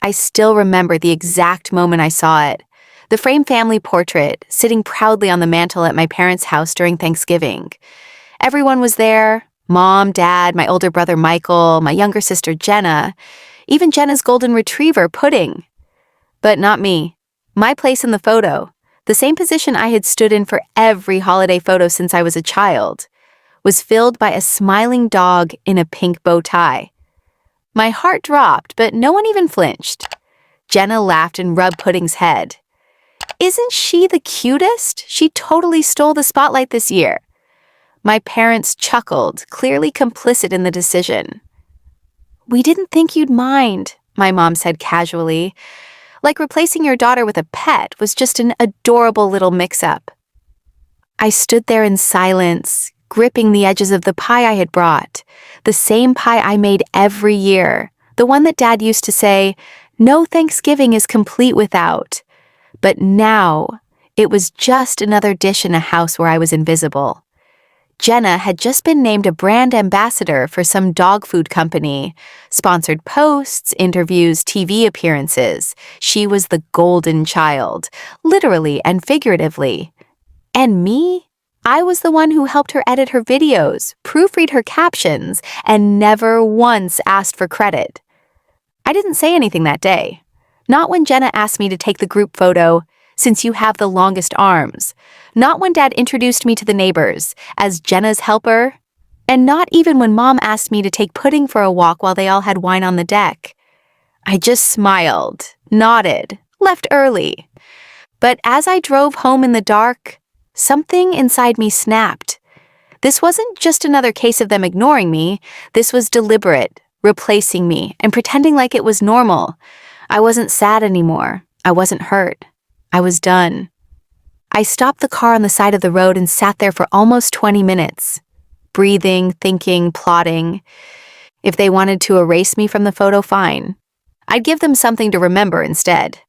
I still remember the exact moment I saw it. The framed family portrait sitting proudly on the mantel at my parents' house during Thanksgiving. Everyone was there: Mom, Dad, my older brother Michael, my younger sister Jenna, even Jenna's golden retriever, Pudding. But not me. My place in the photo, the same position I had stood in for every holiday photo since I was a child, was filled by a smiling dog in a pink bow tie. My heart dropped, but no one even flinched. Jenna laughed and rubbed Pudding's head. "Isn't she the cutest? She totally stole the spotlight this year." My parents chuckled, clearly complicit in the decision. "We didn't think you'd mind," my mom said casually, like replacing your daughter with a pet was just an adorable little mix-up. I stood there in silence, gripping the edges of the pie I had brought, the same pie I made every year, the one that Dad used to say, "No Thanksgiving is complete without." But now, it was just another dish in a house where I was invisible. Jenna had just been named a brand ambassador for some dog food company, sponsored posts, interviews, TV appearances. She was the golden child, literally and figuratively. And me? I was the one who helped her edit her videos, proofread her captions, and never once asked for credit. I didn't say anything that day. Not when Jenna asked me to take the group photo, "Since you have the longest arms." Not when Dad introduced me to the neighbors as Jenna's helper. And not even when Mom asked me to take Pudding for a walk while they all had wine on the deck. I just smiled, nodded, left early. But as I drove home in the dark, something inside me snapped. This wasn't just another case of them ignoring me. This was deliberate, replacing me and pretending like it was normal. I wasn't sad anymore. I wasn't hurt. I was done. I stopped the car on the side of the road and sat there for almost 20 minutes, breathing, thinking, plotting. If they wanted to erase me from the photo, fine. I'd give them something to remember instead.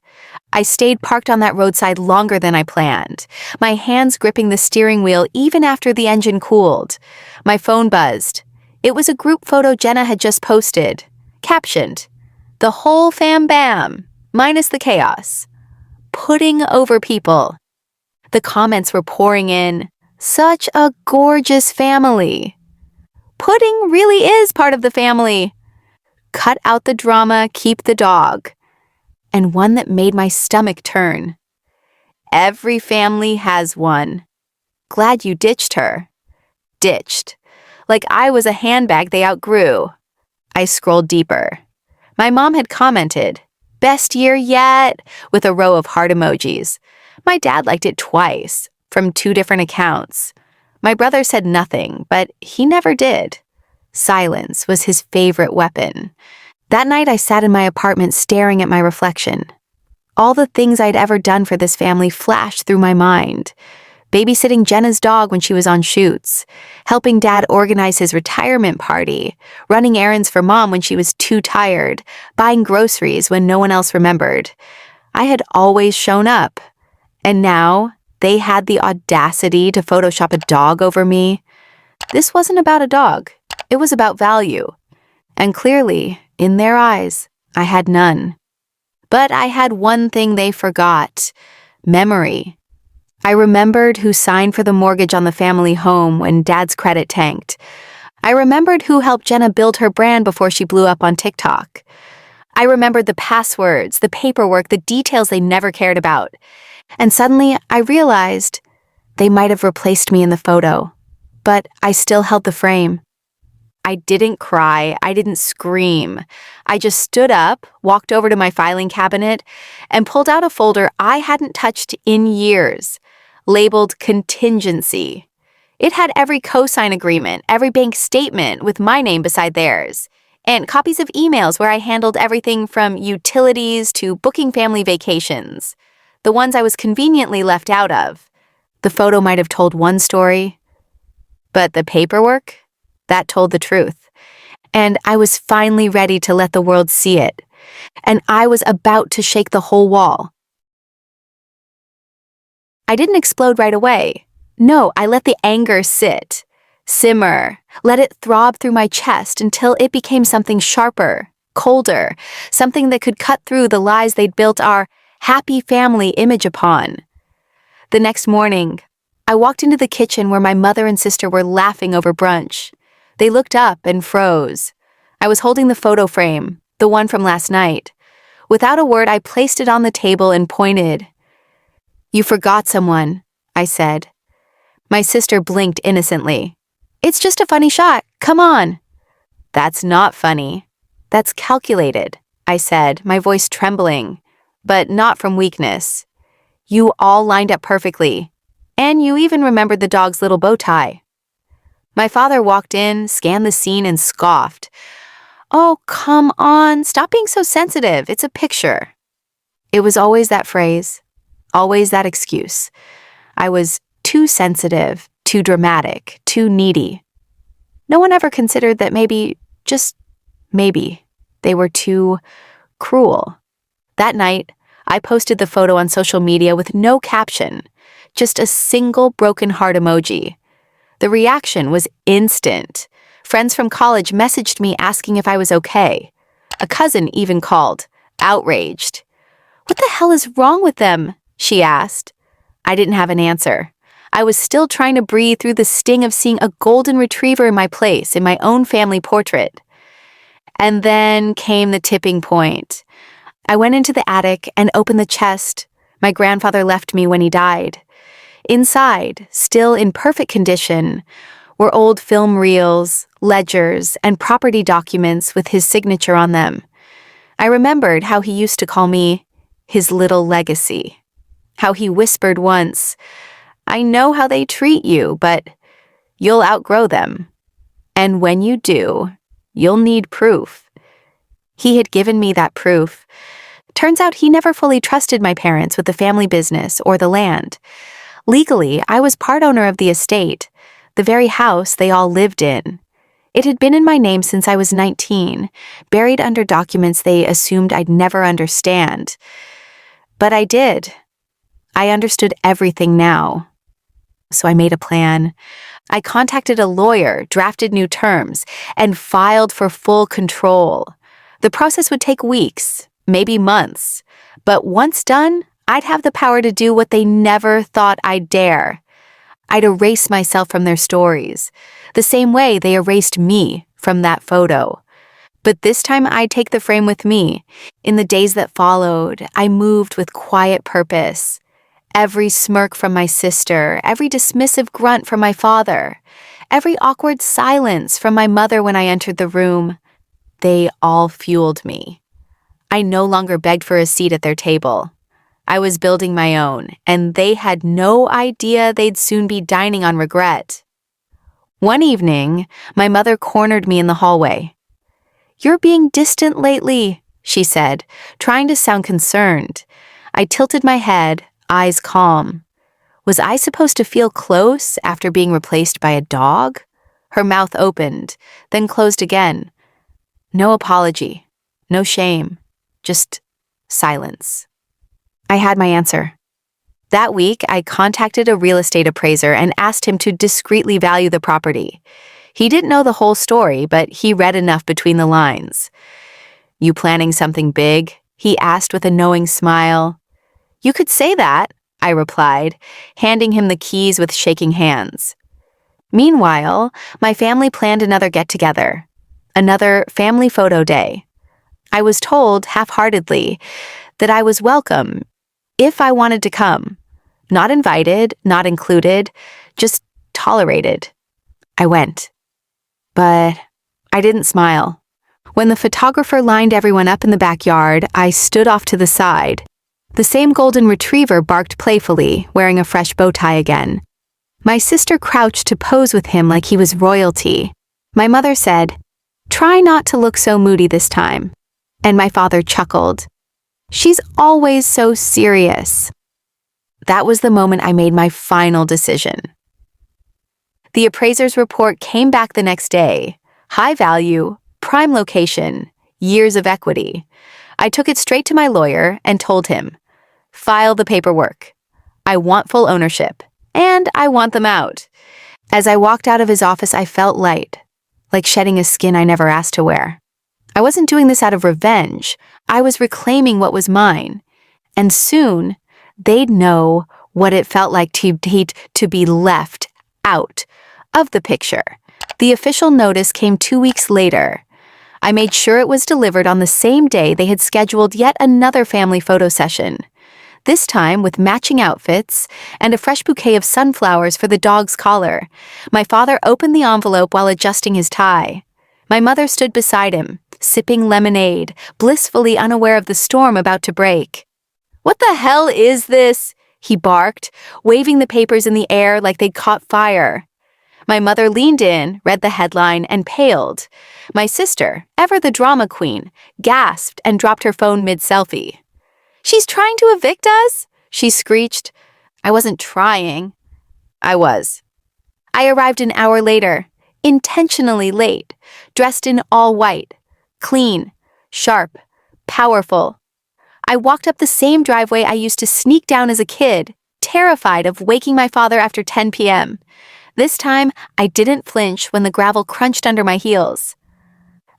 I stayed parked on that roadside longer than I planned, my hands gripping the steering wheel even after the engine cooled. My phone buzzed. It was a group photo Jenna had just posted, captioned, "The whole fam bam, minus the chaos. Pudding over people." The comments were pouring in. "Such a gorgeous family." "Pudding really is part of the family." "Cut out the drama, keep the dog." And one that made my stomach turn. "Every family has one. Glad you ditched her." Ditched. Like I was a handbag they outgrew. I scrolled deeper. My mom had commented, "Best year yet," with a row of heart emojis. My dad liked it twice, from 2 different accounts. My brother said nothing, but he never did. Silence was his favorite weapon. That night I sat in my apartment staring at my reflection. All the things I'd ever done for this family flashed through my mind. Babysitting Jenna's dog when she was on shoots, helping Dad organize his retirement party, running errands for Mom when she was too tired, buying groceries when no one else remembered. I had always shown up. And now, they had the audacity to Photoshop a dog over me. This wasn't about a dog. It was about value. And clearly, in their eyes, I had none. But I had one thing they forgot: memory. I remembered who signed for the mortgage on the family home when Dad's credit tanked. I remembered who helped Jenna build her brand before she blew up on TikTok. I remembered the passwords, the paperwork, the details they never cared about. And suddenly, I realized they might have replaced me in the photo, but I still held the frame. I didn't cry, I didn't scream. I just stood up, walked over to my filing cabinet, and pulled out a folder I hadn't touched in years, labeled contingency. It had every cosign agreement, every bank statement with my name beside theirs, and copies of emails where I handled everything from utilities to booking family vacations. The ones I was conveniently left out of. The photo might have told one story, but the paperwork, that told the truth. And I was finally ready to let the world see it. And I was about to shake the whole wall. I didn't explode right away. No, I let the anger sit, simmer, let it throb through my chest until it became something sharper, colder, something that could cut through the lies they'd built our happy family image upon. The next morning, I walked into the kitchen where my mother and sister were laughing over brunch. They looked up and froze. I was holding the photo frame, the one from last night. Without a word, I placed it on the table and pointed. "You forgot someone," I said. My sister blinked innocently. "It's just a funny shot. Come on." "That's not funny. That's calculated," I said, my voice trembling, but not from weakness. "You all lined up perfectly, and you even remembered the dog's little bow tie." My father walked in, scanned the scene, and scoffed. "Oh, come on, stop being so sensitive. It's a picture." It was always that phrase, always that excuse. I was too sensitive, too dramatic, too needy. No one ever considered that maybe, just maybe, they were too cruel. That night, I posted the photo on social media with no caption, just a single broken heart emoji. The reaction was instant. Friends from college messaged me asking if I was okay. A cousin even called, outraged. "What the hell is wrong with them?" she asked. I didn't have an answer. I was still trying to breathe through the sting of seeing a golden retriever in my place in my own family portrait. And then came the tipping point. I went into the attic and opened the chest my grandfather left me when he died. Inside, still in perfect condition, were old film reels, ledgers, and property documents with his signature on them. I remembered how he used to call me his little legacy. How he whispered once, "I know how they treat you, but you'll outgrow them. And when you do, you'll need proof." He had given me that proof. Turns out he never fully trusted my parents with the family business or the land. Legally, I was part owner of the estate, the very house they all lived in. It had been in my name since I was 19, buried under documents they assumed I'd never understand. But I did. I understood everything now. So I made a plan. I contacted a lawyer, drafted new terms, and filed for full control. The process would take weeks, maybe months. But once done, I'd have the power to do what they never thought I'd dare. I'd erase myself from their stories, the same way they erased me from that photo. But this time I'd take the frame with me. In the days that followed, I moved with quiet purpose. Every smirk from my sister, every dismissive grunt from my father, every awkward silence from my mother when I entered the room, they all fueled me. I no longer begged for a seat at their table. I was building my own, and they had no idea they'd soon be dining on regret. One evening, my mother cornered me in the hallway. "You're being distant lately," she said, trying to sound concerned. I tilted my head, eyes calm. Was I supposed to feel close after being replaced by a dog? Her mouth opened, then closed again. No apology, no shame, just silence. I had my answer. That week, I contacted a real estate appraiser and asked him to discreetly value the property. He didn't know the whole story, but he read enough between the lines. "You planning something big?" he asked with a knowing smile. "You could say that," I replied, handing him the keys with shaking hands. Meanwhile, my family planned another get-together, another family photo day. I was told, half-heartedly, that I was welcome if I wanted to come. Not invited, not included, just tolerated. I went. But I didn't smile. When the photographer lined everyone up in the backyard, I stood off to the side. The same golden retriever barked playfully, wearing a fresh bow tie again. My sister crouched to pose with him like he was royalty. My mother said, "Try not to look so moody this time." And my father chuckled. "She's always so serious." That was the moment I made my final decision. The appraiser's report came back the next day. High value, prime location, years of equity. I took it straight to my lawyer and told him, "File the paperwork. I want full ownership, and I want them out." As I walked out of his office, I felt light, like shedding a skin I never asked to wear. I wasn't doing this out of revenge. I was reclaiming what was mine. And soon, they'd know what it felt like to be left out of the picture. The official notice came 2 weeks later. I made sure it was delivered on the same day they had scheduled yet another family photo session. This time with matching outfits and a fresh bouquet of sunflowers for the dog's collar. My father opened the envelope while adjusting his tie. My mother stood beside him, sipping lemonade, blissfully unaware of the storm about to break. "What the hell is this?" he barked, waving the papers in the air like they'd caught fire. My mother leaned in, read the headline, and paled. My sister, ever the drama queen, gasped and dropped her phone mid-selfie. "She's trying to evict us?" she screeched. I wasn't trying. I was. I arrived an hour later, intentionally late, dressed in all white, clean, sharp, powerful. I walked up the same driveway I used to sneak down as a kid, terrified of waking my father after 10 p.m. This time, I didn't flinch when the gravel crunched under my heels.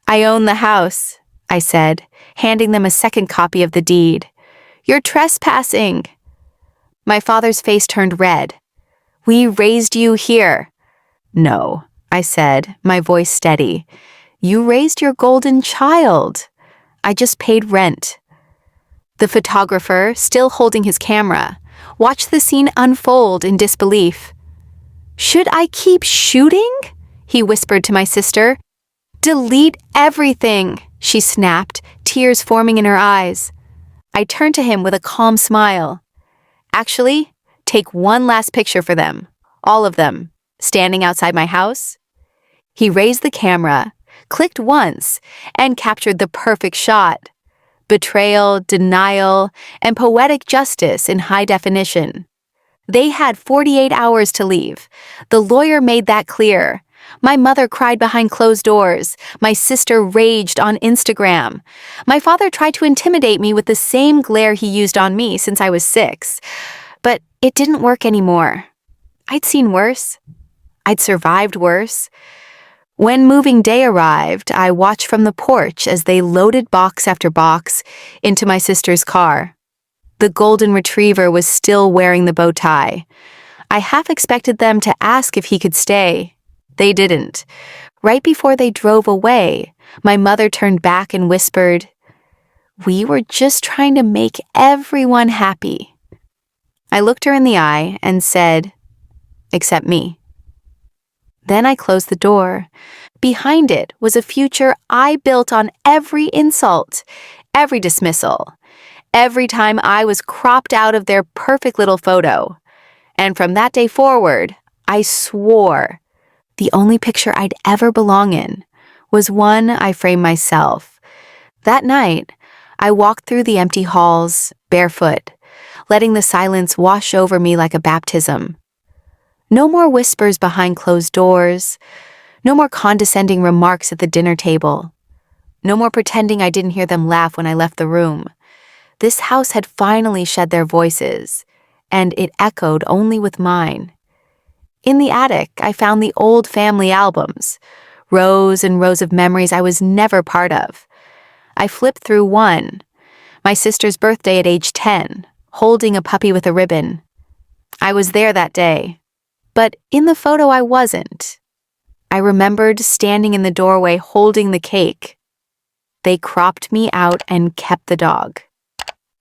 "I own the house," I said, handing them a second copy of the deed. "You're trespassing." My father's face turned red. "We raised you here." "No," I said, my voice steady. "You raised your golden child. I just paid rent." The photographer, still holding his camera, watched the scene unfold in disbelief. "Should I keep shooting?" he whispered to my sister. "Delete everything," she snapped, tears forming in her eyes. I turned to him with a calm smile. "Actually, take one last picture for them, all of them, standing outside my house." He raised the camera, clicked once, and captured the perfect shot. Betrayal, denial, and poetic justice in high definition. They had 48 hours to leave. The lawyer made that clear. My mother cried behind closed doors. My sister raged on Instagram. My father tried to intimidate me with the same glare he used on me since I was 6. But it didn't work anymore. I'd seen worse. I'd survived worse. When moving day arrived, I watched from the porch as they loaded box after box into my sister's car. The golden retriever was still wearing the bow tie. I half expected them to ask if he could stay. They didn't. Right before they drove away, my mother turned back and whispered, "We were just trying to make everyone happy." I looked her in the eye and said, "Except me." Then I closed the door. Behind it was a future I built on every insult, every dismissal, every time I was cropped out of their perfect little photo. And from that day forward, I swore the only picture I'd ever belong in was one I framed myself. That night, I walked through the empty halls, barefoot, letting the silence wash over me like a baptism. No more whispers behind closed doors. No more condescending remarks at the dinner table. No more pretending I didn't hear them laugh when I left the room. This house had finally shed their voices, and it echoed only with mine. In the attic, I found the old family albums, rows and rows of memories I was never part of. I flipped through one, my sister's birthday at age 10, holding a puppy with a ribbon. I was there that day. But in the photo I wasn't. I remembered standing in the doorway holding the cake. They cropped me out and kept the dog.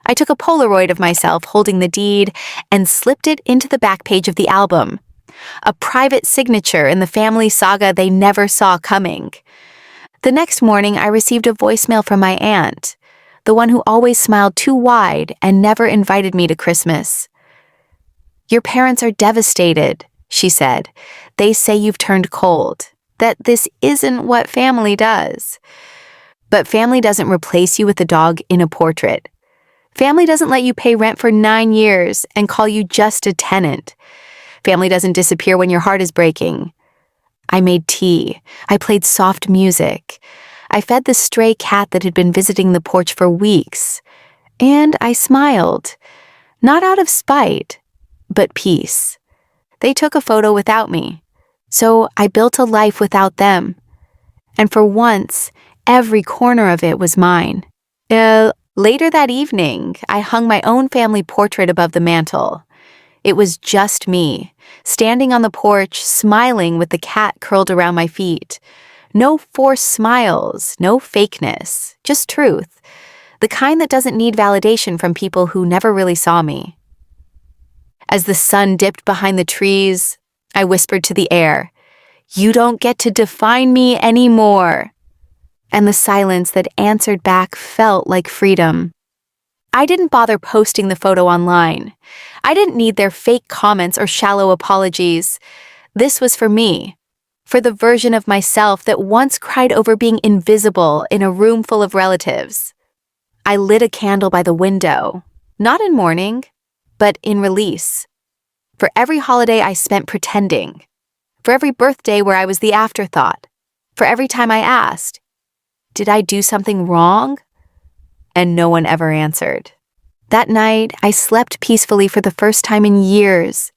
I took a Polaroid of myself holding the deed and slipped it into the back page of the album. A private signature in the family saga they never saw coming. The next morning I received a voicemail from my aunt, the one who always smiled too wide and never invited me to Christmas. "Your parents are devastated," she said. "They say you've turned cold, that this isn't what family does. But family doesn't replace you with a dog in a portrait. Family doesn't let you pay rent for 9 years and call you just a tenant. Family doesn't disappear when your heart is breaking." I made tea. I played soft music. I fed the stray cat that had been visiting the porch for weeks. And I smiled, not out of spite, but peace. They took a photo without me, so I built a life without them. And for once, every corner of it was mine. Later that evening, I hung my own family portrait above the mantel. It was just me, standing on the porch, smiling with the cat curled around my feet. No forced smiles, no fakeness, just truth. The kind that doesn't need validation from people who never really saw me. As the sun dipped behind the trees, I whispered to the air, "You don't get to define me anymore." And the silence that answered back felt like freedom. I didn't bother posting the photo online. I didn't need their fake comments or shallow apologies. This was for me, for the version of myself that once cried over being invisible in a room full of relatives. I lit a candle by the window, not in mourning, but in release. For every holiday I spent pretending. For every birthday where I was the afterthought. For every time I asked, "Did I do something wrong?" And no one ever answered. That night, I slept peacefully for the first time in years.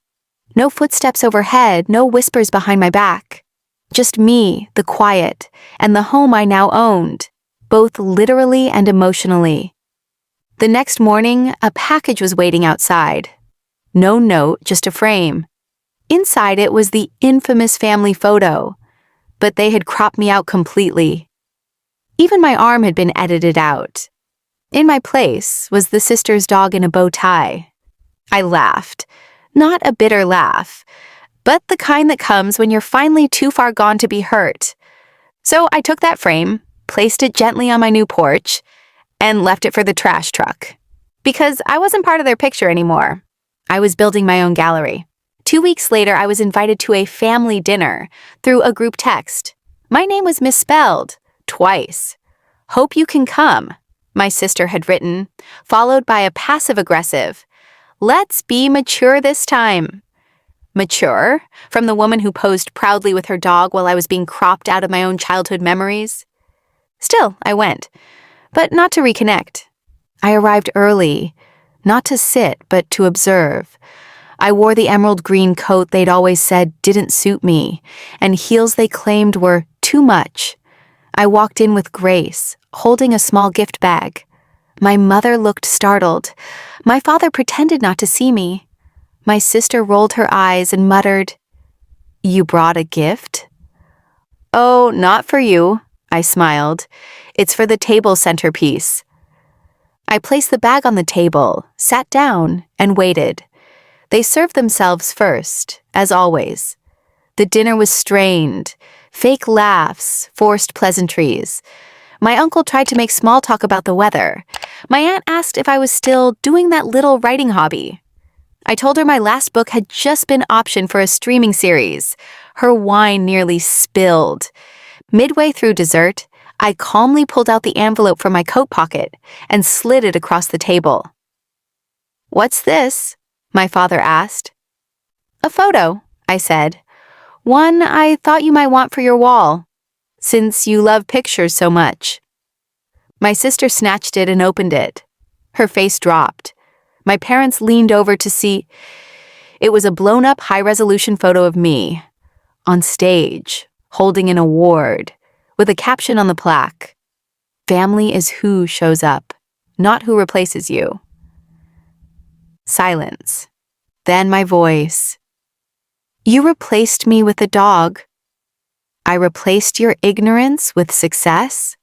No footsteps overhead, no whispers behind my back. Just me, the quiet, and the home I now owned, both literally and emotionally. The next morning, a package was waiting outside. No note, just a frame. Inside it was the infamous family photo, but they had cropped me out completely. Even my arm had been edited out. In my place was the sister's dog in a bow tie. I laughed, not a bitter laugh, but the kind that comes when you're finally too far gone to be hurt. So I took that frame, placed it gently on my new porch, and left it for the trash truck. Because I wasn't part of their picture anymore. I was building my own gallery. 2 weeks later, I was invited to a family dinner through a group text. My name was misspelled, twice. "Hope you can come," my sister had written, followed by a passive-aggressive, "Let's be mature this time." Mature, from the woman who posed proudly with her dog while I was being cropped out of my own childhood memories. Still, I went, but not to reconnect. I arrived early, not to sit, but to observe. I wore the emerald green coat they'd always said didn't suit me, and heels they claimed were too much. I walked in with grace, holding a small gift bag. My mother looked startled. My father pretended not to see me. My sister rolled her eyes and muttered, "You brought a gift?" "Oh, not for you," I smiled. "It's for the table centerpiece." I placed the bag on the table, sat down, and waited. They served themselves first, as always. The dinner was strained, fake laughs, forced pleasantries. My uncle tried to make small talk about the weather. My aunt asked if I was still doing that little writing hobby. I told her my last book had just been optioned for a streaming series. Her wine nearly spilled. Midway through dessert, I calmly pulled out the envelope from my coat pocket and slid it across the table. "What's this?" my father asked. "A photo," I said. "One I thought you might want for your wall, since you love pictures so much." My sister snatched it and opened it. Her face dropped. My parents leaned over to see. It was a blown-up high-resolution photo of me, on stage, holding an award, with a caption on the plaque, "Family is who shows up, not who replaces you." Silence. Then my voice. "You replaced me with a dog. I replaced your ignorance with success?"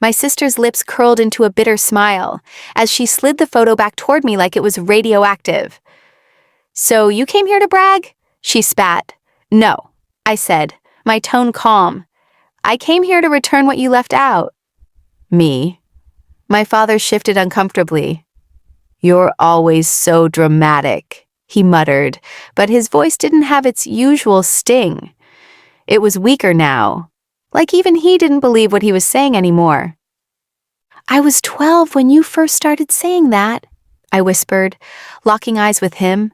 My sister's lips curled into a bitter smile as she slid the photo back toward me like it was radioactive. "So you came here to brag?" she spat. "No," I said, my tone calm. "I came here to return what you left out." "Me?" My father shifted uncomfortably. "You're always so dramatic," he muttered, but his voice didn't have its usual sting. It was weaker now, like even he didn't believe what he was saying anymore. "I was 12 when you first started saying that," I whispered, locking eyes with him.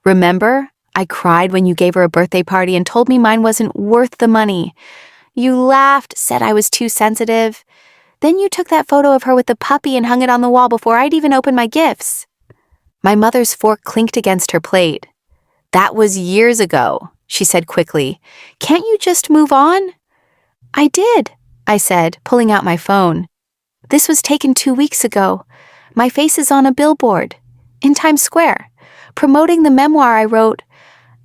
"Remember, I cried when you gave her a birthday party and told me mine wasn't worth the money. You laughed, said I was too sensitive. Then you took that photo of her with the puppy and hung it on the wall before I'd even opened my gifts." My mother's fork clinked against her plate. "That was years ago," she said quickly. "Can't you just move on?" "I did," I said, pulling out my phone. This was taken 2 weeks ago. My face is on a billboard in Times Square, promoting the memoir I wrote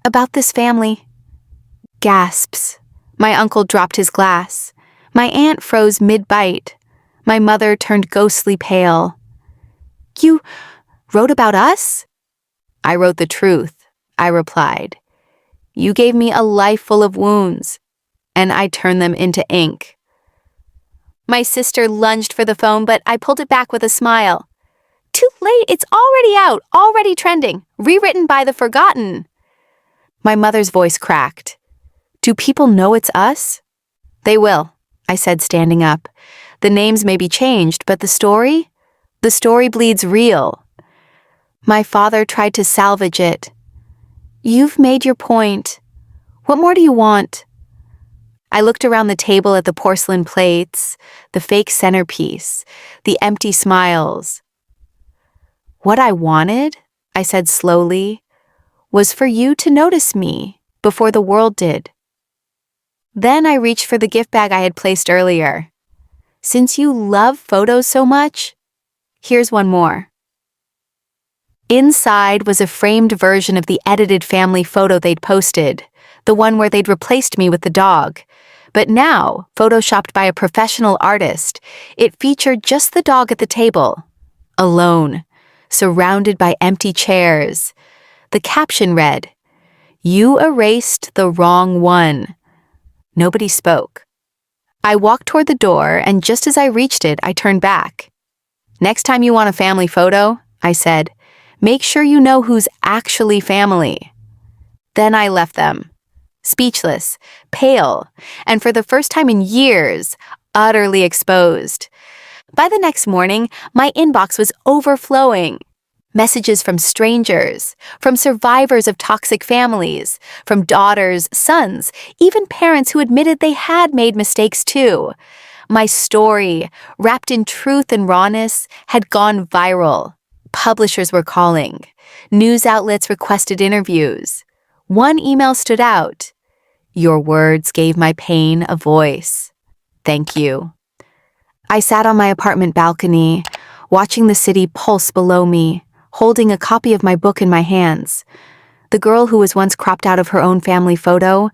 about this family. Gasps. My uncle dropped his glass. My aunt froze mid-bite. My mother turned ghostly pale. You wrote about us? I wrote the truth, I replied. You gave me a life full of wounds, and I turned them into ink. My sister lunged for the phone, but I pulled it back with a smile. Too late, it's already out, already trending, rewritten by the forgotten. My mother's voice cracked. Do people know it's us? They will, I said, standing up. The names may be changed, but the story bleeds real. My father tried to salvage it. You've made your point. What more do you want? I looked around the table at the porcelain plates, the fake centerpiece, the empty smiles. What I wanted, I said slowly, was for you to notice me before the world did. Then I reached for the gift bag I had placed earlier. Since you love photos so much, here's one more. Inside was a framed version of the edited family photo they'd posted, the one where they'd replaced me with the dog. But now, photoshopped by a professional artist, it featured just the dog at the table, alone, surrounded by empty chairs. The caption read, "You erased the wrong one." Nobody spoke. I walked toward the door, and just as I reached it, I turned back. Next time you want a family photo, I said, make sure you know who's actually family. Then I left them, speechless, pale, and for the first time in years, utterly exposed. By the next morning, my inbox was overflowing. Messages from strangers, from survivors of toxic families, from daughters, sons, even parents who admitted they had made mistakes too. My story, wrapped in truth and rawness, had gone viral. Publishers were calling. News outlets requested interviews. One email stood out. Your words gave my pain a voice. Thank you. I sat on my apartment balcony, watching the city pulse below me, holding a copy of my book in my hands. The girl who was once cropped out of her own family photo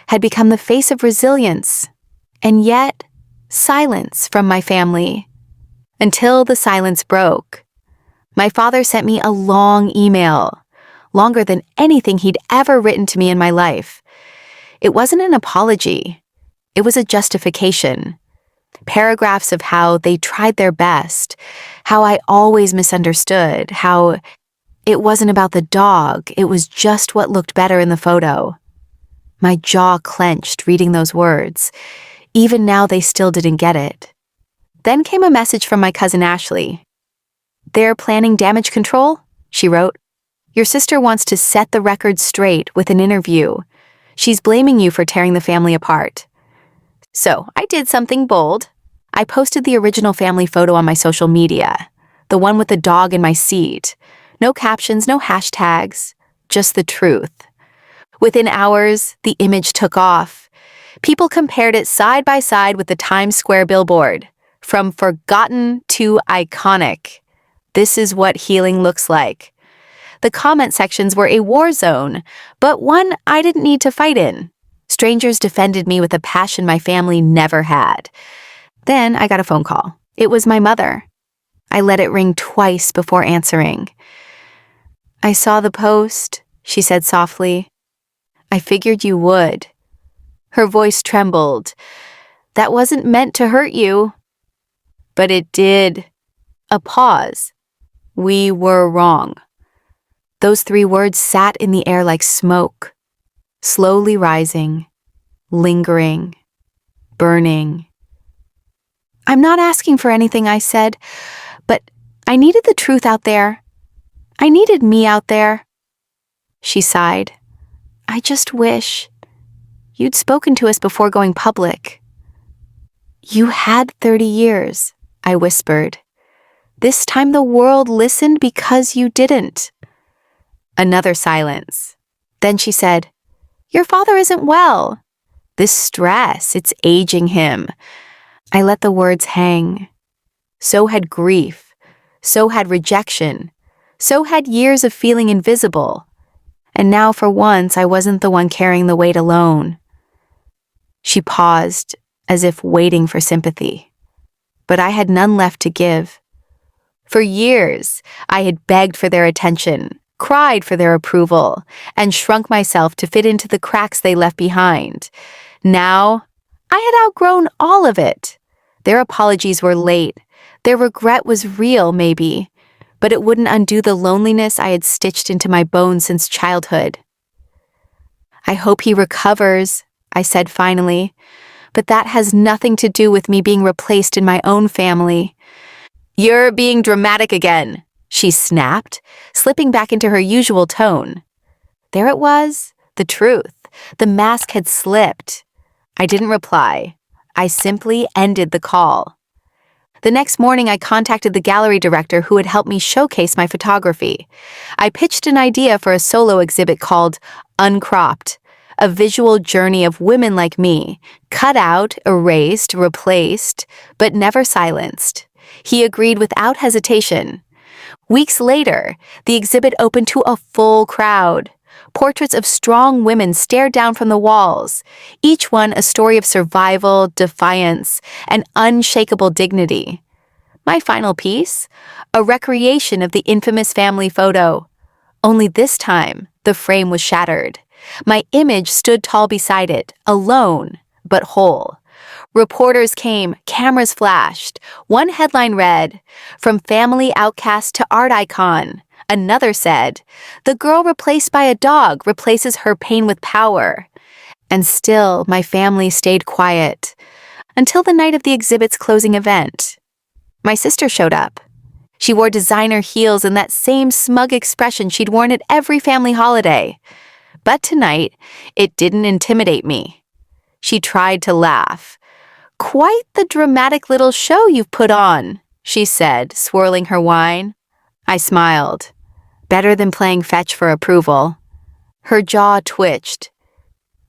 had become the face of resilience, and yet silence from my family. Until the silence broke. My father sent me a long email, longer than anything he'd ever written to me in my life. It wasn't an apology. It was a justification. Paragraphs of how they tried their best, how I always misunderstood, how it wasn't about the dog, it was just what looked better in the photo. My jaw clenched reading those words. Even now they still didn't get it. Then came a message from my cousin Ashley. They're planning damage control, she wrote. Your sister wants to set the record straight with an interview. She's blaming you for tearing the family apart. So I did something bold. I posted the original family photo on my social media, the one with the dog in my seat. No captions, no hashtags, just the truth. Within hours, the image took off. People compared it side by side with the Times Square billboard. From forgotten to iconic. This is what healing looks like. The comment sections were a war zone, but one I didn't need to fight in. Strangers defended me with a passion my family never had. Then I got a phone call. It was my mother. I let it ring twice before answering. I saw the post, she said softly. I figured you would. Her voice trembled. That wasn't meant to hurt you. But it did. A pause. We were wrong. Those 3 words sat in the air like smoke, slowly rising, lingering, burning. I'm not asking for anything, I said, but I needed the truth out there. I needed me out there. She sighed. I just wish you'd spoken to us before going public. You had 30 years, I whispered. This time the world listened because you didn't. Another silence. Then she said, Your father isn't well. This stress, it's aging him. I let the words hang. So had grief. So had rejection. So had years of feeling invisible. And now for once I wasn't the one carrying the weight alone. She paused, as if waiting for sympathy. But I had none left to give. For years, I had begged for their attention, cried for their approval, and shrunk myself to fit into the cracks they left behind. Now, I had outgrown all of it. Their apologies were late. Their regret was real, maybe, but it wouldn't undo the loneliness I had stitched into my bones since childhood. I hope he recovers, I said finally, but that has nothing to do with me being replaced in my own family. You're being dramatic again, she snapped, slipping back into her usual tone. There it was, the truth. The mask had slipped. I didn't reply. I simply ended the call. The next morning, I contacted the gallery director who had helped me showcase my photography. I pitched an idea for a solo exhibit called Uncropped, a visual journey of women like me, cut out, erased, replaced, but never silenced. He agreed without hesitation. Weeks later, the exhibit opened to a full crowd. Portraits of strong women stared down from the walls, each one a story of survival, defiance, and unshakable dignity. My final piece, a recreation of the infamous family photo. Only this time, the frame was shattered. My image stood tall beside it, alone, but whole. Reporters came, cameras flashed. One headline read, "From family outcast to art icon." Another said, "The girl replaced by a dog replaces her pain with power." And still, my family stayed quiet, until the night of the exhibit's closing event. My sister showed up. She wore designer heels and that same smug expression she'd worn at every family holiday. But tonight, it didn't intimidate me. She tried to laugh. "Quite the dramatic little show you've put on," she said, swirling her wine. I smiled. Better than playing fetch for approval. Her jaw twitched.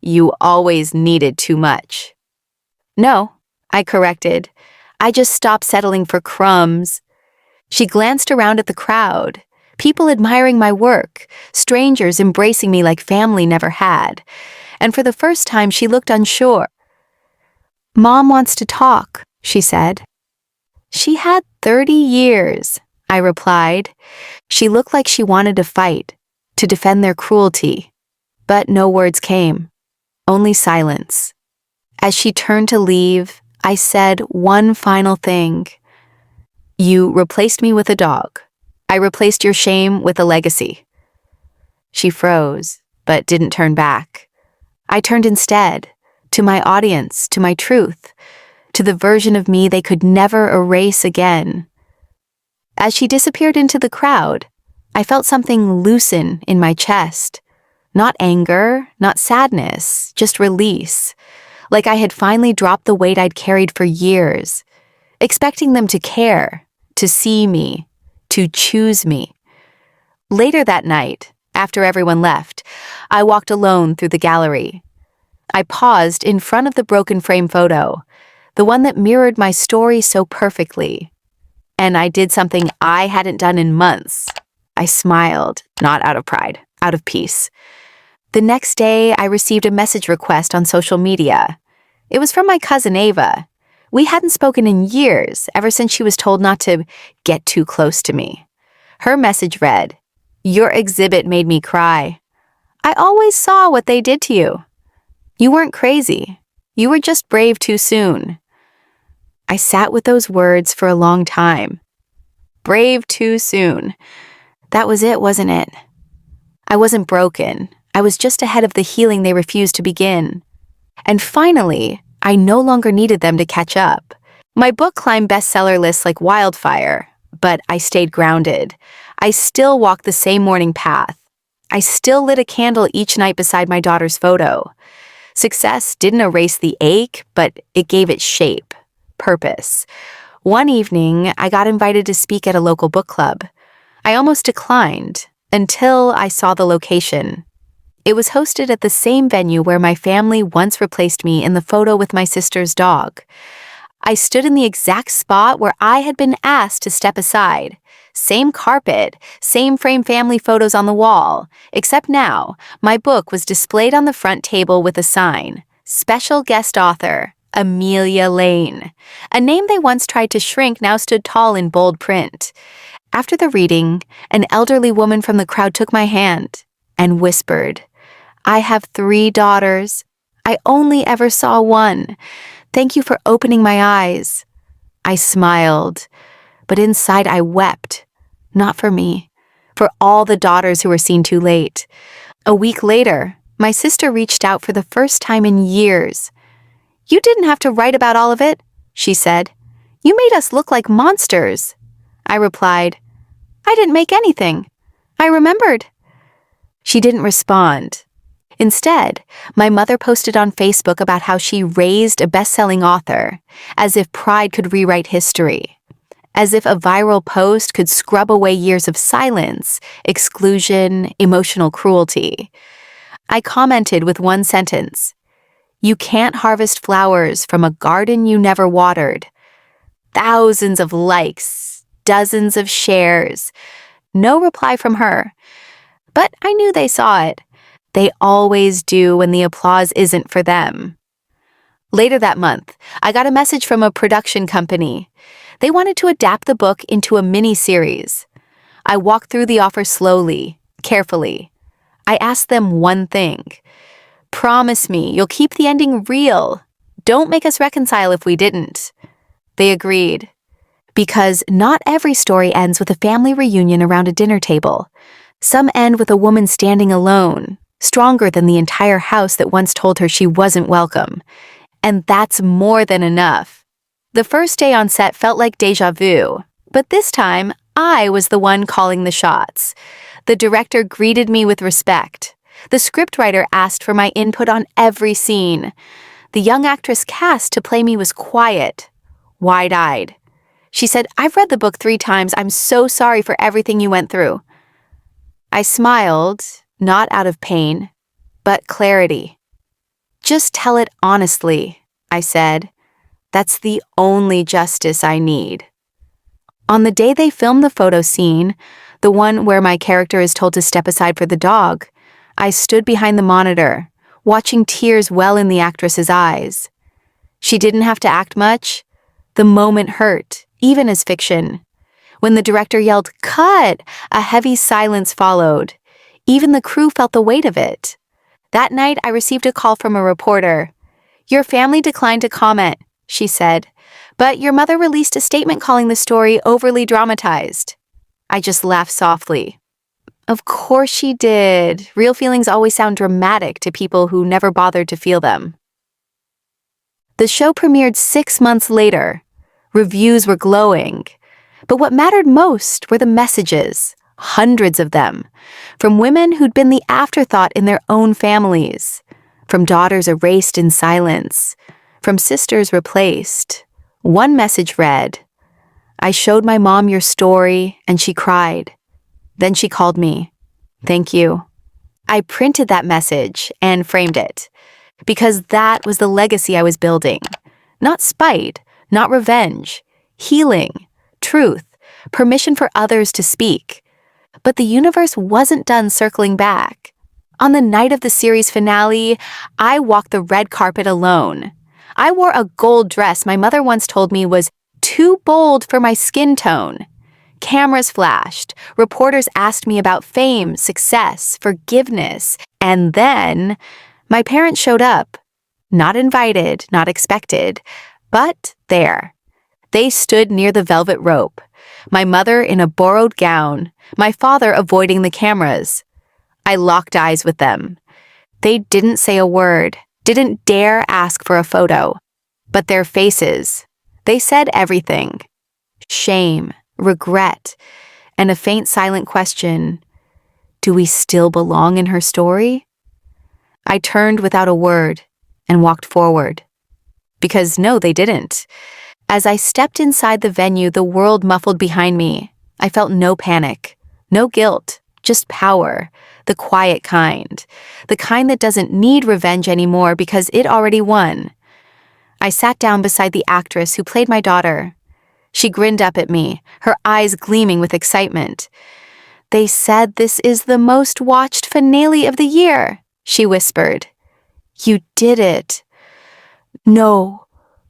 "You always needed too much." "No," I corrected. "I just stopped settling for crumbs." She glanced around at the crowd. People admiring my work, strangers embracing me like family never had. And for the first time, she looked unsure. "Mom wants to talk," she said. "She had 30 years," I replied. She looked like she wanted to fight, to defend their cruelty. But no words came, only silence. As she turned to leave, I said one final thing. "You replaced me with a dog. I replaced your shame with a legacy." She froze, but didn't turn back. I turned instead, to my audience, to my truth, to the version of me they could never erase again. As she disappeared into the crowd, I felt something loosen in my chest. Not anger, not sadness, just release. Like I had finally dropped the weight I'd carried for years, expecting them to care, to see me, to choose me. Later that night, after everyone left, I walked alone through the gallery. I paused in front of the broken frame photo, the one that mirrored my story so perfectly. And I did something I hadn't done in months. I smiled, not out of pride, out of peace. The next day, I received a message request on social media. It was from my cousin Ava. We hadn't spoken in years, ever since she was told not to get too close to me. Her message read, "Your exhibit made me cry. I always saw what they did to you. You weren't crazy. You were just brave too soon." I sat with those words for a long time. Brave too soon. That was it, wasn't it? I wasn't broken. I was just ahead of the healing they refused to begin. And finally, I no longer needed them to catch up. My book climbed bestseller lists like wildfire, but I stayed grounded. I still walked the same morning path. I still lit a candle each night beside my daughter's photo. Success didn't erase the ache, but it gave it shape, purpose. One evening, I got invited to speak at a local book club. I almost declined until I saw the location. It was hosted at the same venue where my family once replaced me in the photo with my sister's dog. I stood in the exact spot where I had been asked to step aside. Same carpet, same frame family photos on the wall, except now, my book was displayed on the front table with a sign, Special Guest Author, Amelia Lane. A name they once tried to shrink now stood tall in bold print. After the reading, an elderly woman from the crowd took my hand and whispered, "I have 3 daughters. I only ever saw one. Thank you for opening my eyes." I smiled, but inside I wept. Not for me, for all the daughters who were seen too late. A week later, my sister reached out for the first time in years. "You didn't have to write about all of it," she said. "You made us look like monsters." I replied, "I didn't make anything. I remembered." She didn't respond. Instead, my mother posted on Facebook about how she raised a best-selling author, as if pride could rewrite history, as if a viral post could scrub away years of silence, exclusion, emotional cruelty. I commented with one sentence, "You can't harvest flowers from a garden you never watered." Thousands of likes, dozens of shares. No reply from her. But I knew they saw it. They always do when the applause isn't for them. Later that month, I got a message from a production company. They wanted to adapt the book into a mini-series. I walked through the offer slowly, carefully. I asked them one thing. "Promise me you'll keep the ending real. Don't make us reconcile if we didn't." They agreed. Because not every story ends with a family reunion around a dinner table. Some end with a woman standing alone, stronger than the entire house that once told her she wasn't welcome. And that's more than enough. The first day on set felt like déjà vu, but this time, I was the one calling the shots. The director greeted me with respect. The scriptwriter asked for my input on every scene. The young actress cast to play me was quiet, wide-eyed. She said, "I've read the book 3 times. I'm so sorry for everything you went through." I smiled, not out of pain, but clarity. "Just tell it honestly," I said. "That's the only justice I need." On the day they filmed the photo scene, the one where my character is told to step aside for the dog, I stood behind the monitor, watching tears well in the actress's eyes. She didn't have to act much. The moment hurt, even as fiction. When the director yelled, "Cut!" a heavy silence followed. Even the crew felt the weight of it. That night, I received a call from a reporter. "Your family declined to comment," she said, "but your mother released a statement calling the story overly dramatized." I just laughed softly. Of course she did. Real feelings always sound dramatic to people who never bothered to feel them. The show premiered 6 months later. Reviews were glowing. But what mattered most were the messages, hundreds of them, from women who'd been the afterthought in their own families, from daughters erased in silence, from sisters replaced. One message read, "I showed my mom your story and she cried. Then she called me. Thank you." I printed that message and framed it, because that was the legacy I was building. Not spite, not revenge, healing, truth, permission for others to speak. But the universe wasn't done circling back. On the night of the series finale, I walked the red carpet alone. I wore a gold dress my mother once told me was too bold for my skin tone. Cameras flashed, reporters asked me about fame, success, forgiveness, and then my parents showed up. Not invited, not expected, but there. They stood near the velvet rope, my mother in a borrowed gown, my father avoiding the cameras. I locked eyes with them. They didn't say a word, didn't dare ask for a photo, but their faces, they said everything. Shame, regret, and a faint silent question, do we still belong in her story? I turned without a word and walked forward. Because no, they didn't. As I stepped inside the venue, the world muffled behind me. I felt no panic, no guilt, just power, the quiet kind, the kind that doesn't need revenge anymore because it already won. I sat down beside the actress who played my daughter. She grinned up at me, her eyes gleaming with excitement. "They said this is the most watched finale of the year," she whispered. "You did it." "No,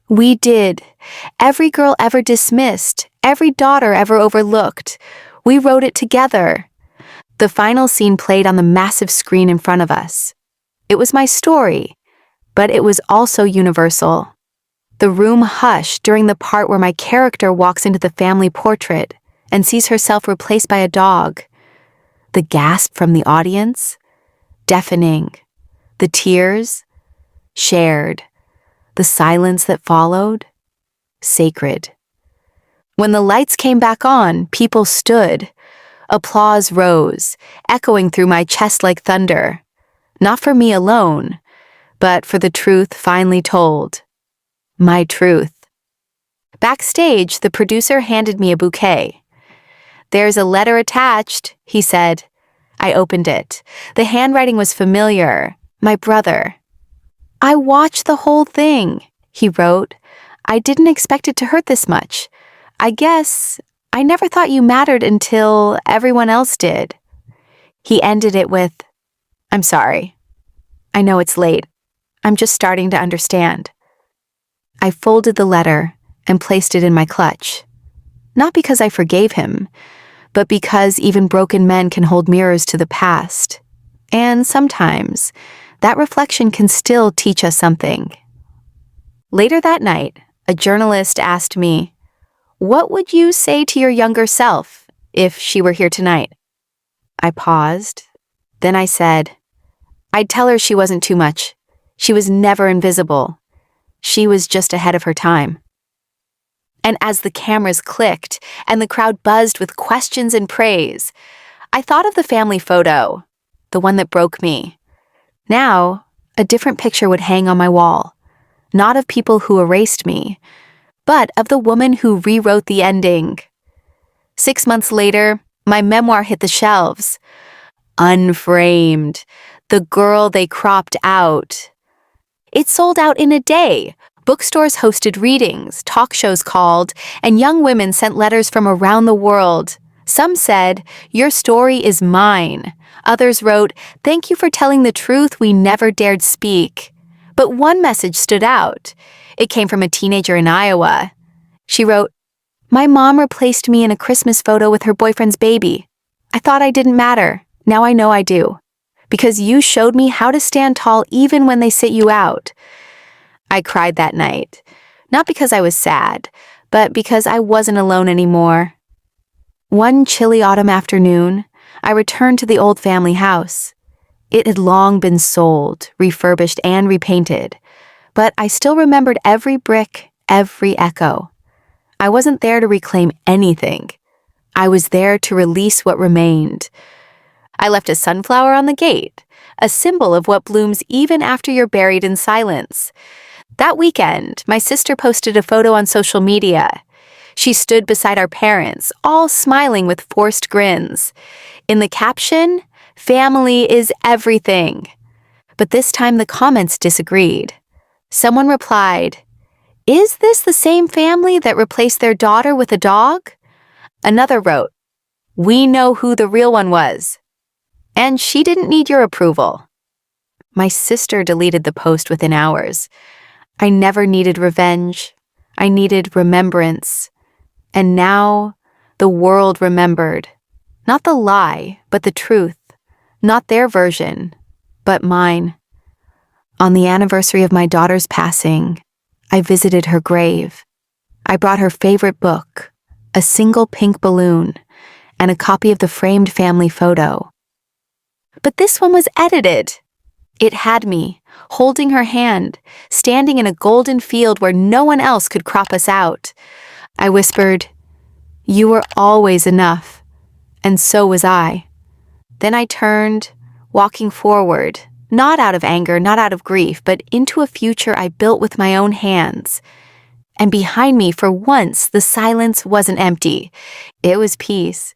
we did. Every girl ever dismissed, every daughter ever overlooked. We wrote it together." The final scene played on the massive screen in front of us. It was my story, but it was also universal. The room hushed during the part where my character walks into the family portrait and sees herself replaced by a dog. The gasp from the audience, deafening. The tears, shared. The silence that followed, sacred. When the lights came back on, people stood. Applause rose, echoing through my chest like thunder. Not for me alone, but for the truth finally told. My truth. Backstage, the producer handed me a bouquet. "There's a letter attached," he said. I opened it. The handwriting was familiar. My brother. "I watched the whole thing," he wrote. "I didn't expect it to hurt this much. I guess I never thought you mattered until everyone else did." He ended it with, "I'm sorry. I know it's late. I'm just starting to understand." I folded the letter and placed it in my clutch. Not because I forgave him, but because even broken men can hold mirrors to the past. And sometimes, that reflection can still teach us something. Later that night, a journalist asked me, "What would you say to your younger self if she were here tonight?" I paused. Then I said, "I'd tell her she wasn't too much. She was never invisible. She was just ahead of her time." And as the cameras clicked and the crowd buzzed with questions and praise, I thought of the family photo, the one that broke me. Now, a different picture would hang on my wall, not of people who erased me, but of the woman who rewrote the ending. 6 months later, my memoir hit the shelves. Unframed, the girl they cropped out. It sold out in a day. Bookstores hosted readings, talk shows called, and young women sent letters from around the world. Some said, "Your story is mine." Others wrote, "Thank you for telling the truth we never dared speak." But one message stood out. It came from a teenager in Iowa. She wrote, "My mom replaced me in a Christmas photo with her boyfriend's baby. I thought I didn't matter. Now I know I do. Because you showed me how to stand tall even when they sit you out." I cried that night, not because I was sad, but because I wasn't alone anymore. One chilly autumn afternoon, I returned to the old family house. It had long been sold, refurbished, and repainted, but I still remembered every brick, every echo. I wasn't there to reclaim anything. I was there to release what remained. I left a sunflower on the gate, a symbol of what blooms even after you're buried in silence. That weekend, my sister posted a photo on social media. She stood beside our parents, all smiling with forced grins. In the caption, "Family is everything." But this time the comments disagreed. Someone replied, "Is this the same family that replaced their daughter with a dog?" Another wrote, "We know who the real one was. And she didn't need your approval." My sister deleted the post within hours. I never needed revenge. I needed remembrance. And now, the world remembered. Not the lie, but the truth. Not their version, but mine. On the anniversary of my daughter's passing, I visited her grave. I brought her favorite book, a single pink balloon, and a copy of the framed family photo. But this one was edited. It had me, holding her hand, standing in a golden field where no one else could crop us out. I whispered, "You were always enough, and so was I." Then I turned, walking forward, not out of anger, not out of grief, but into a future I built with my own hands. And behind me, for once, the silence wasn't empty. It was peace.